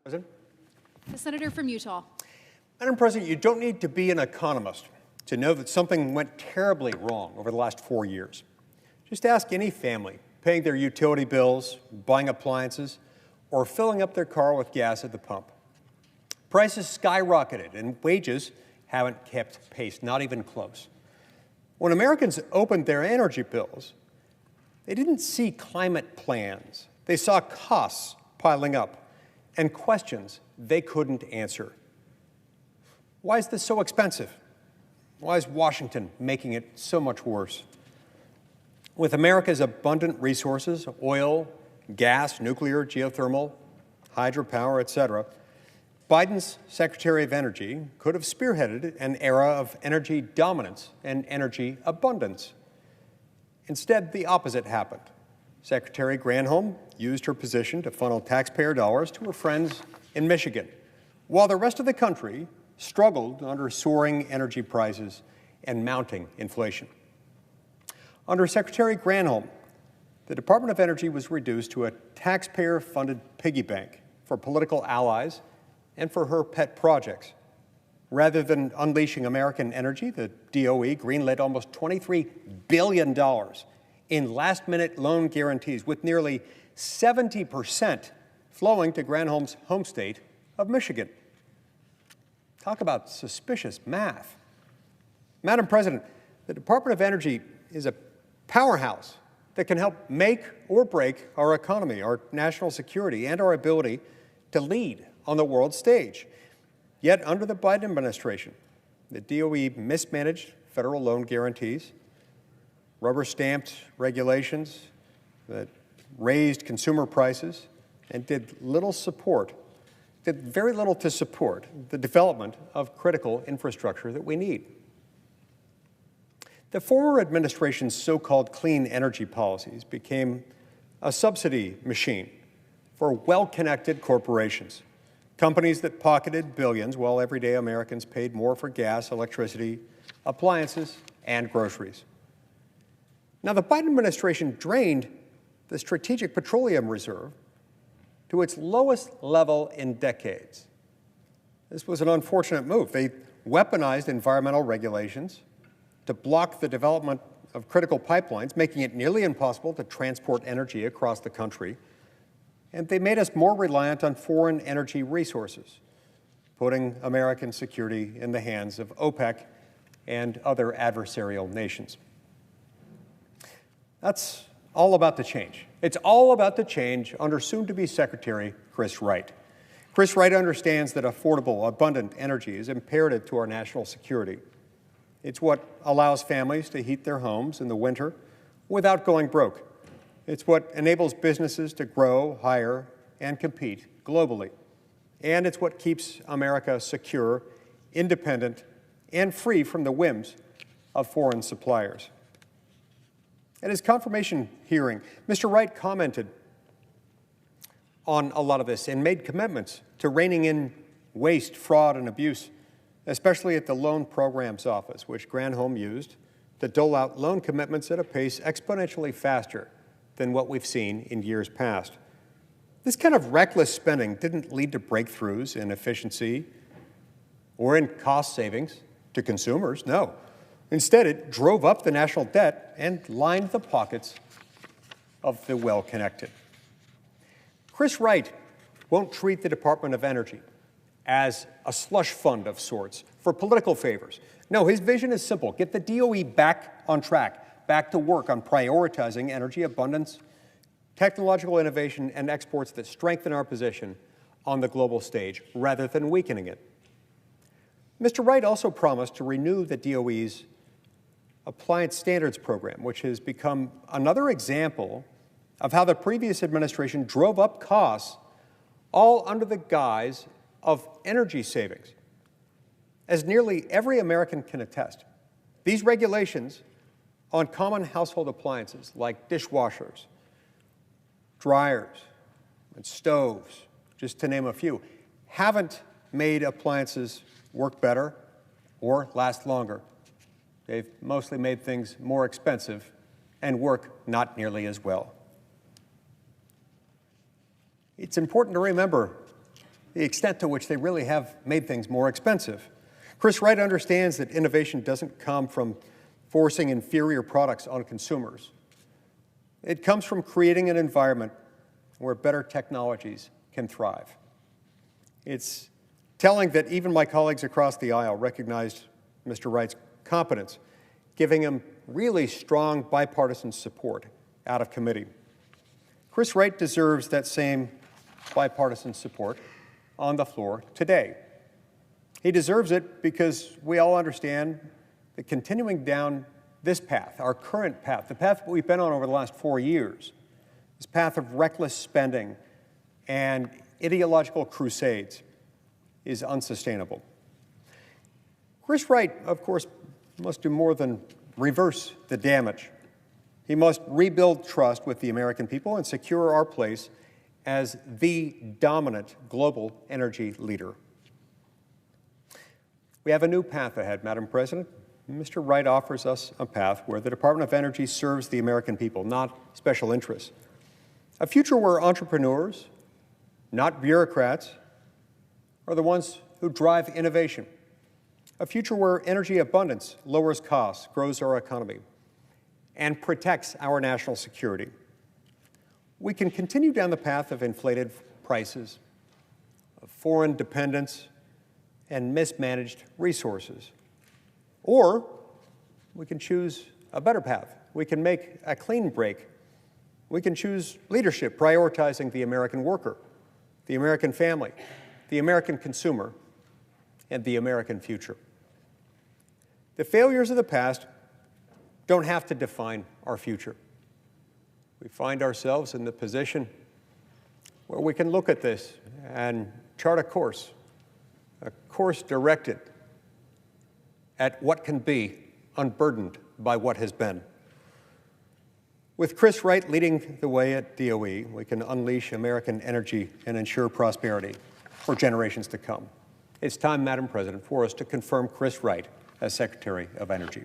President? The senator from Utah. Madam President, you don't need to be an economist to know that something went terribly wrong over the last 4 years. Just ask any family paying their utility bills, buying appliances, or filling up their car with gas at the pump. Prices skyrocketed and wages haven't kept pace, not even close. When Americans opened their energy bills, they didn't see climate plans. They saw costs piling up and questions they couldn't answer. Why is this so expensive? Why is Washington making it so much worse? With America's abundant resources, oil, gas, nuclear, geothermal, hydropower, etc., Biden's Secretary of Energy could have spearheaded an era of energy dominance and energy abundance. Instead, the opposite happened. Secretary Granholm used her position to funnel taxpayer dollars to her friends in Michigan, while the rest of the country struggled under soaring energy prices and mounting inflation. Under Secretary Granholm, the Department of Energy was reduced to a taxpayer-funded piggy bank for political allies and for her pet projects. Rather than unleashing American energy, the DOE greenlit almost $23 billion in last-minute loan guarantees, with nearly 70% flowing to Granholm's home state of Michigan. Talk about suspicious math. Madam President, the Department of Energy is a powerhouse that can help make or break our economy, our national security, and our ability to lead on the world stage. Yet, under the Biden administration, the DOE mismanaged federal loan guarantees, rubber-stamped regulations that raised consumer prices, and did very little to support the development of critical infrastructure that we need. The former administration's so-called clean energy policies became a subsidy machine for well-connected corporations, companies that pocketed billions while everyday Americans paid more for gas, electricity, appliances, and groceries. Now, the Biden administration drained the Strategic Petroleum Reserve to its lowest level in decades. This was an unfortunate move. They weaponized environmental regulations to block the development of critical pipelines, making it nearly impossible to transport energy across the country. And they made us more reliant on foreign energy resources, putting American security in the hands of OPEC and other adversarial nations. That's all about to change. It's all about to change under soon-to-be Secretary Chris Wright. Chris Wright understands that affordable, abundant energy is imperative to our national security. It's what allows families to heat their homes in the winter without going broke. It's what enables businesses to grow, hire, and compete globally. And it's what keeps America secure, independent, and free from the whims of foreign suppliers. At his confirmation hearing, Mr. Wright commented on a lot of this and made commitments to reining in waste, fraud, and abuse, especially at the Loan Programs Office, which Granholm used to dole out loan commitments at a pace exponentially faster than what we've seen in years past. This kind of reckless spending didn't lead to breakthroughs in efficiency or in cost savings to consumers, no. Instead, it drove up the national debt and lined the pockets of the well-connected. Chris Wright won't treat the Department of Energy as a slush fund of sorts for political favors. No, his vision is simple. Get the DOE back on track, back to work on prioritizing energy abundance, technological innovation, and exports that strengthen our position on the global stage rather than weakening it. Mr. Wright also promised to renew the DOE's Appliance Standards Program, which has become another example of how the previous administration drove up costs, all under the guise of energy savings. As nearly every American can attest, these regulations on common household appliances like dishwashers, dryers, and stoves, just to name a few, haven't made appliances work better or last longer. They've mostly made things more expensive and work not nearly as well. It's important to remember the extent to which they really have made things more expensive. Chris Wright understands that innovation doesn't come from forcing inferior products on consumers. It comes from creating an environment where better technologies can thrive. It's telling that even my colleagues across the aisle recognized Mr. Wright's competence, giving him really strong bipartisan support out of committee. Chris Wright deserves that same bipartisan support on the floor today. He deserves it because we all understand that continuing down this path, our current path, the path we've been on over the last 4 years, this path of reckless spending and ideological crusades, is unsustainable. Chris Wright, of course, must do more than reverse the damage. He must rebuild trust with the American people and secure our place as the dominant global energy leader. We have a new path ahead, Madam President. Mr. Wright offers us a path where the Department of Energy serves the American people, not special interests. A future where entrepreneurs, not bureaucrats, are the ones who drive innovation. A future where energy abundance lowers costs, grows our economy, and protects our national security. We can continue down the path of inflated prices, of foreign dependence, and mismanaged resources. Or we can choose a better path. We can make a clean break. We can choose leadership, prioritizing the American worker, the American family, the American consumer, and the American future. The failures of the past don't have to define our future. We find ourselves in the position where we can look at this and chart a course directed at what can be, unburdened by what has been. With Chris Wright leading the way at DOE, we can unleash American energy and ensure prosperity for generations to come. It's time, Madam President, for us to confirm Chris Wright as Secretary of Energy.